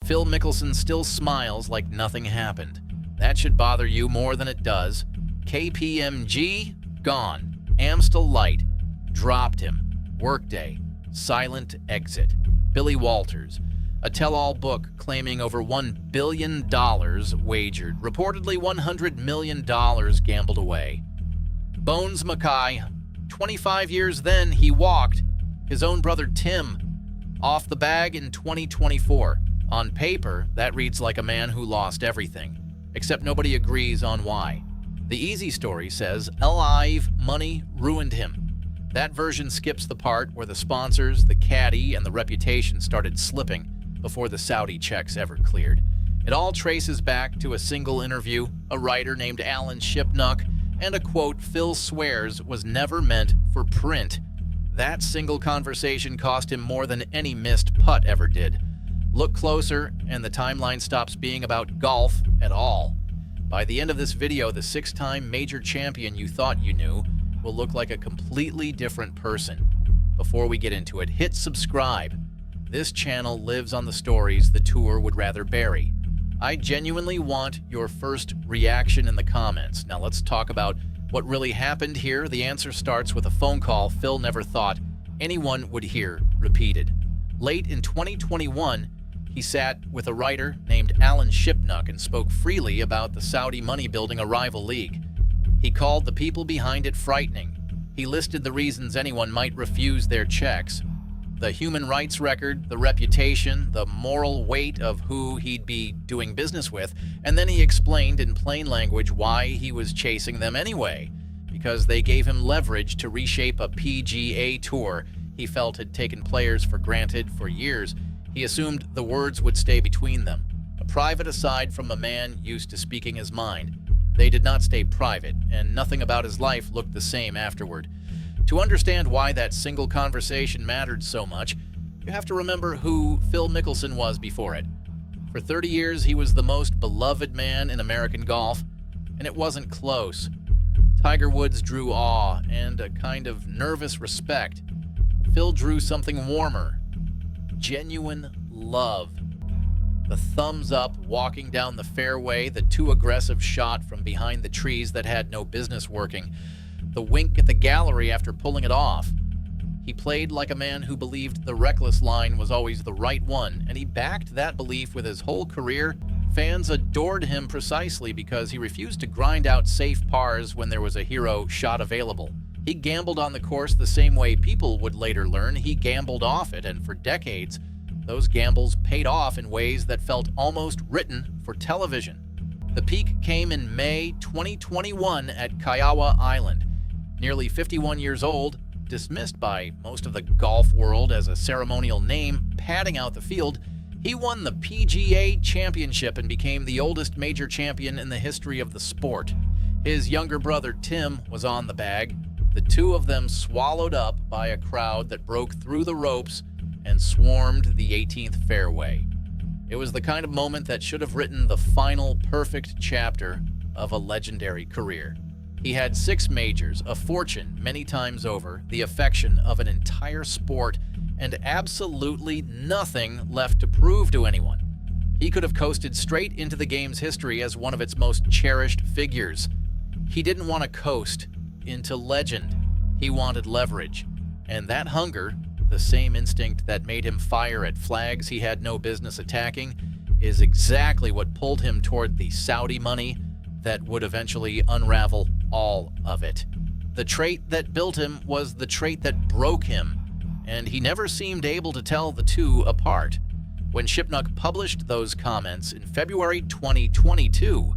Phil Mickelson still smiles like nothing happened. That should bother you more than it does. KPMG, gone. Amstel Light, dropped him. Workday, silent exit. Billy Walters, a tell-all book claiming over $1 billion wagered, reportedly $100 million gambled away. Bones Mackay, 25 years then, he walked his own brother Tim off the bag in 2024. On paper, that reads like a man who lost everything, except nobody agrees on why. The easy story says live money ruined him. That version skips the part where the sponsors, the caddy, and the reputation started slipping before the Saudi checks ever cleared. It all traces back to a single interview, a writer named Shipnook, and a quote Phil swears was never meant for print. That single conversation cost him more than any missed putt ever did. Look closer, and the timeline stops being about golf at all. By the end of this video, the six-time major champion you thought you knew will look like a completely different person. Before we get into it, hit subscribe. This channel lives on the stories the tour would rather bury. I genuinely want your first reaction in the comments. Now let's talk about what really happened here. The answer starts with a phone call Phil never thought anyone would hear repeated. Late in 2021, he sat with a writer named Shipnook and spoke freely about the Saudi money building a rival league. He called the people behind it frightening. He listed the reasons anyone might refuse their checks: the human rights record, the reputation, the moral weight of who he'd be doing business with, and then he explained in plain language why he was chasing them anyway. Because they gave him leverage to reshape a PGA Tour he felt had taken players for granted for years. He assumed the words would stay between them, a private aside from a man used to speaking his mind. They did not stay private, and nothing about his life looked the same afterward. To understand why that single conversation mattered so much, you have to remember who Phil Mickelson was before it. For 30 years, he was the most beloved man in American golf, and it wasn't close. Tiger Woods drew awe and a kind of nervous respect. Phil drew something warmer, genuine love. The thumbs up walking down the fairway, the too aggressive shot from behind the trees that had no business working, the wink at the gallery after pulling it off. He played like a man who believed the reckless line was always the right one, and he backed that belief with his whole career. Fans adored him precisely because he refused to grind out safe pars when there was a hero shot available. He gambled on the course the same way people would later learn he gambled off it, and for decades, those gambles paid off in ways that felt almost written for television. The peak came in May 2021 at Kiowa Island. Nearly 51 years old, dismissed by most of the golf world as a ceremonial name padding out the field, he won the PGA Championship and became the oldest major champion in the history of the sport. His younger brother Tim was on the bag. The two of them swallowed up by a crowd that broke through the ropes and swarmed the 18th fairway. It was the kind of moment that should have written the final perfect chapter of a legendary career. He had 6 majors, a fortune many times over, the affection of an entire sport, and absolutely nothing left to prove to anyone. He could have coasted straight into the game's history as one of its most cherished figures. He didn't want to coast into legend. He wanted leverage. And that hunger, the same instinct that made him fire at flags he had no business attacking, is exactly what pulled him toward the Saudi money that would eventually unravel all of it. The trait that built him was the trait that broke him, and he never seemed able to tell the two apart. When Shipnook published those comments in February 2022,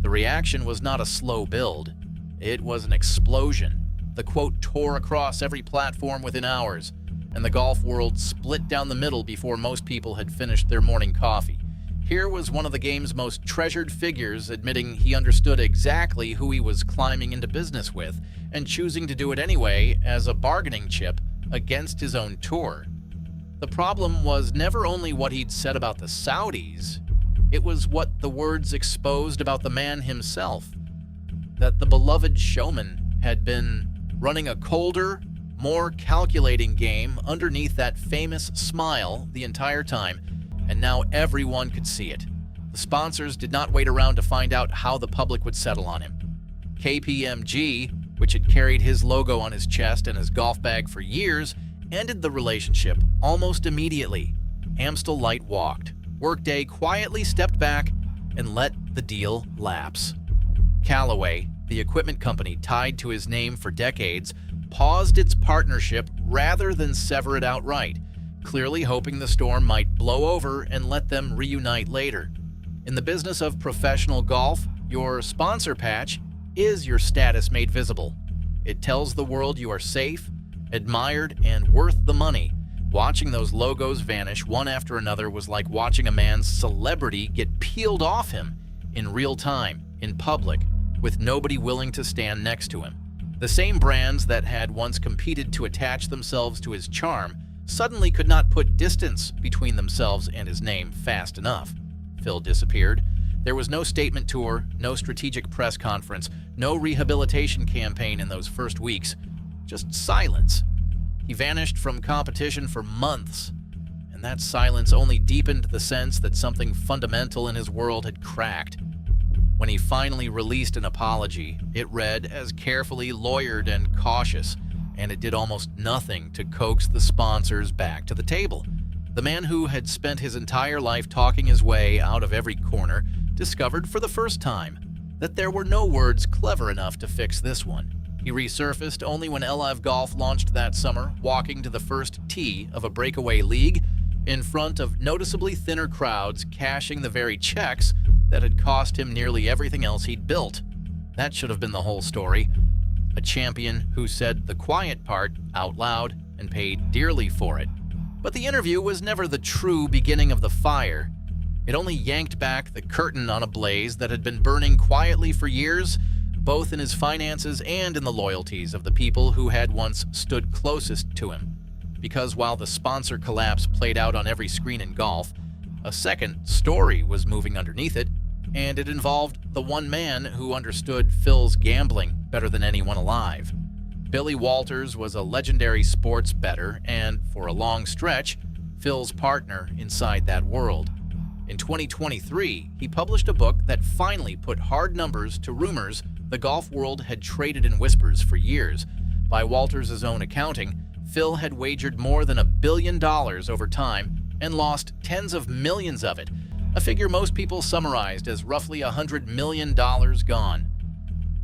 the reaction was not a slow build. It was an explosion. The quote tore across every platform within hours, and the golf world split down the middle before most people had finished their morning coffee. Here was one of the game's most treasured figures admitting he understood exactly who he was climbing into business with and choosing to do it anyway as a bargaining chip against his own tour. The problem was never only what he'd said about the Saudis, it was what the words exposed about the man himself. That the beloved showman had been running a colder, more calculating game underneath that famous smile the entire time, and now everyone could see it. The sponsors did not wait around to find out how the public would settle on him. KPMG, which had carried his logo on his chest and his golf bag for years, ended the relationship almost immediately. Amstel Light walked. Workday quietly stepped back and let the deal lapse. Callaway, the equipment company tied to his name for decades, paused its partnership rather than sever it outright, clearly hoping the storm might blow over and let them reunite later. In the business of professional golf, your sponsor patch is your status made visible. It tells the world you are safe, admired, and worth the money. Watching those logos vanish one after another was like watching a man's celebrity get peeled off him in real time, in public, with nobody willing to stand next to him. The same brands that had once competed to attach themselves to his charm suddenly could not put distance between themselves and his name fast enough. Phil disappeared. There was no statement tour, no strategic press conference, no rehabilitation campaign in those first weeks. Just silence. He vanished from competition for months, and that silence only deepened the sense that something fundamental in his world had cracked. When he finally released an apology, it read as carefully lawyered and cautious, and it did almost nothing to coax the sponsors back to the table. The man who had spent his entire life talking his way out of every corner discovered for the first time that there were no words clever enough to fix this one. He resurfaced only when LIV Golf launched that summer, walking to the first tee of a breakaway league in front of noticeably thinner crowds, cashing the very checks that had cost him nearly everything else he'd built. That should have been the whole story. A champion who said the quiet part out loud and paid dearly for it. But the interview was never the true beginning of the fire. It only yanked back the curtain on a blaze that had been burning quietly for years, both in his finances and in the loyalties of the people who had once stood closest to him. Because while the sponsor collapse played out on every screen in golf, a second story was moving underneath it, and it involved the one man who understood Phil's gambling better than anyone alive. Billy Walters was a legendary sports bettor and, for a long stretch, Phil's partner inside that world. In 2023, he published a book that finally put hard numbers to rumors the golf world had traded in whispers for years. By Walters' own accounting, Phil had wagered more than $1 billion over time and lost tens of millions of it, a figure most people summarized as roughly $100 million gone.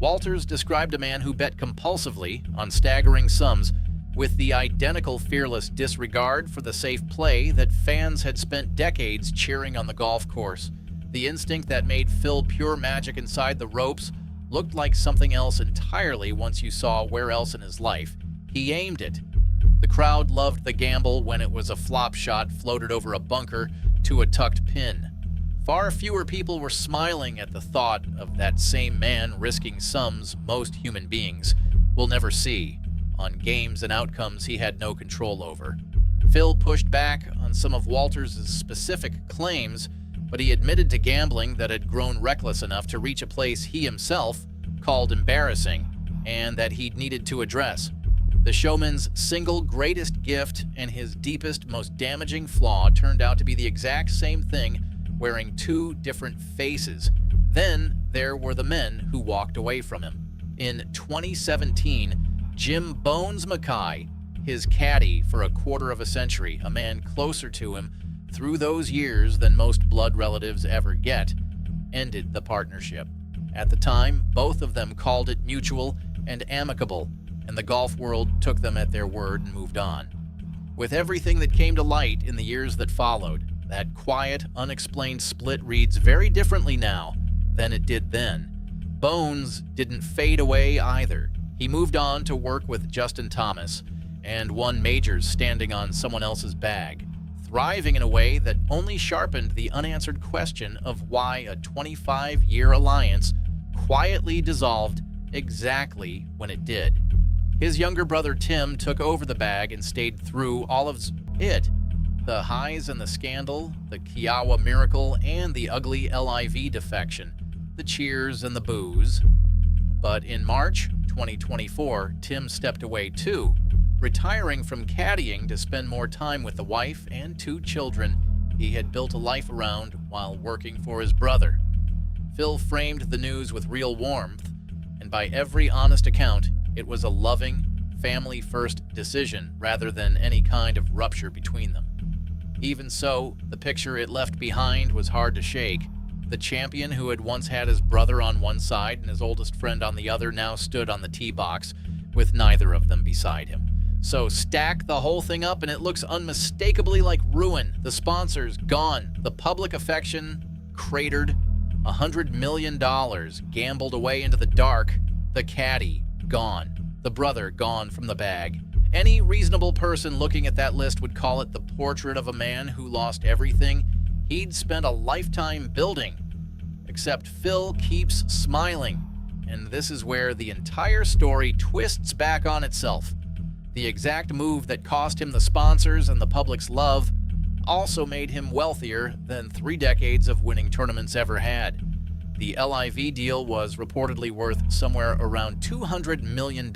Walters described a man who bet compulsively on staggering sums with the identical fearless disregard for the safe play that fans had spent decades cheering on the golf course. The instinct that made Phil pure magic inside the ropes looked like something else entirely once you saw where else in his life he aimed it. The crowd loved the gamble when it was a flop shot floated over a bunker to a tucked pin. Far fewer people were smiling at the thought of that same man risking sums most human beings will never see on games and outcomes he had no control over. Phil pushed back on some of Walters' specific claims, but he admitted to gambling that had grown reckless enough to reach a place he himself called embarrassing and that he'd needed to address. The showman's single greatest gift and his deepest, most damaging flaw turned out to be the exact same thing, wearing two different faces. Then there were the men who walked away from him. In 2017, Jim Bones Mackay, his caddy for a quarter of a century, a man closer to him through those years than most blood relatives ever get, ended the partnership. At the time, both of them called it mutual and amicable, and the golf world took them at their word and moved on. With everything that came to light in the years that followed, that quiet, unexplained split reads very differently now than it did then. Bones didn't fade away either. He moved on to work with Justin Thomas and won majors standing on someone else's bag, thriving in a way that only sharpened the unanswered question of why a 25-year alliance quietly dissolved exactly when it did. His younger brother Tim took over the bag and stayed through all of it. The highs and the scandal, the Kiowa miracle, and the ugly LIV defection, the cheers and the boos. But in March 2024, Tim stepped away too, retiring from caddying to spend more time with the wife and two children he had built a life around while working for his brother. Phil framed the news with real warmth, and by every honest account, it was a loving, family-first decision rather than any kind of rupture between them. Even so, the picture it left behind was hard to shake. The champion who had once had his brother on one side and his oldest friend on the other now stood on the tee box with neither of them beside him. So stack the whole thing up and it looks unmistakably like ruin. The sponsors gone, the public affection cratered, $100 million gambled away into the dark, the caddy gone, the brother gone from the bag. Any reasonable person looking at that list would call it the portrait of a man who lost everything he'd spent a lifetime building. Except Phil keeps smiling, and this is where the entire story twists back on itself. The exact move that cost him the sponsors and the public's love also made him wealthier than 3 decades of winning tournaments ever had. The LIV deal was reportedly worth somewhere around $200 million,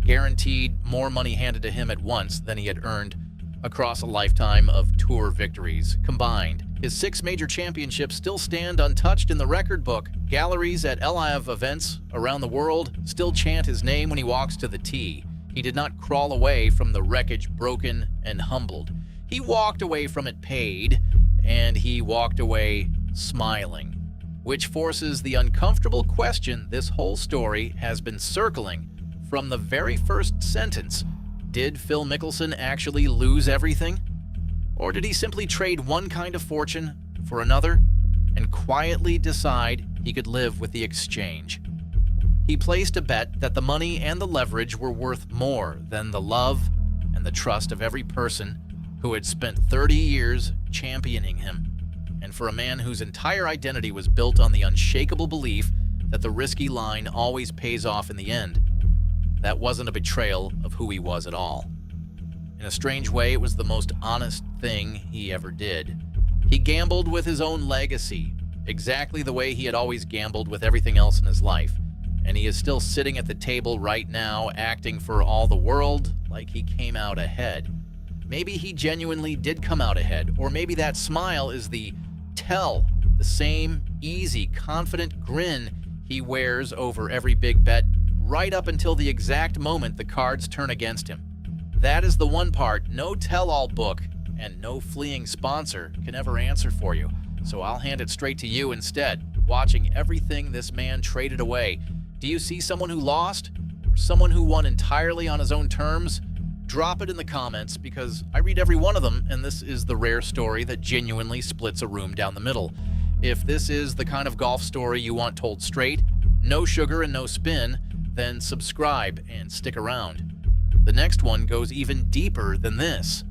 guaranteed more money handed to him at once than he had earned across a lifetime of tour victories combined. His 6 major championships still stand untouched in the record book. Galleries at LIV events around the world still chant his name when he walks to the tee. He did not crawl away from the wreckage broken and humbled. He walked away from it paid, and he walked away smiling, which forces the uncomfortable question this whole story has been circling from the very first sentence. Did Phil Mickelson actually lose everything? Or did he simply trade one kind of fortune for another and quietly decide he could live with the exchange? He placed a bet that the money and the leverage were worth more than the love and the trust of every person who had spent 30 years championing him. And for a man whose entire identity was built on the unshakable belief that the risky line always pays off in the end, that wasn't a betrayal of who he was at all. In a strange way, it was the most honest thing he ever did. He gambled with his own legacy, exactly the way he had always gambled with everything else in his life. And he is still sitting at the table right now, acting for all the world like he came out ahead. Maybe he genuinely did come out ahead, or maybe that smile is the same easy, confident grin he wears over every big bet right up until the exact moment the cards turn against him. That is the one part no tell-all book and no fleeing sponsor can ever answer for you. So I'll hand it straight to you instead, watching everything this man traded away. Do you see someone who lost, or someone who won entirely on his own terms? Drop it in the comments, because I read every one of them, and this is the rare story that genuinely splits a room down the middle. If this is the kind of golf story you want told straight, no sugar and no spin, then subscribe and stick around. The next one goes even deeper than this.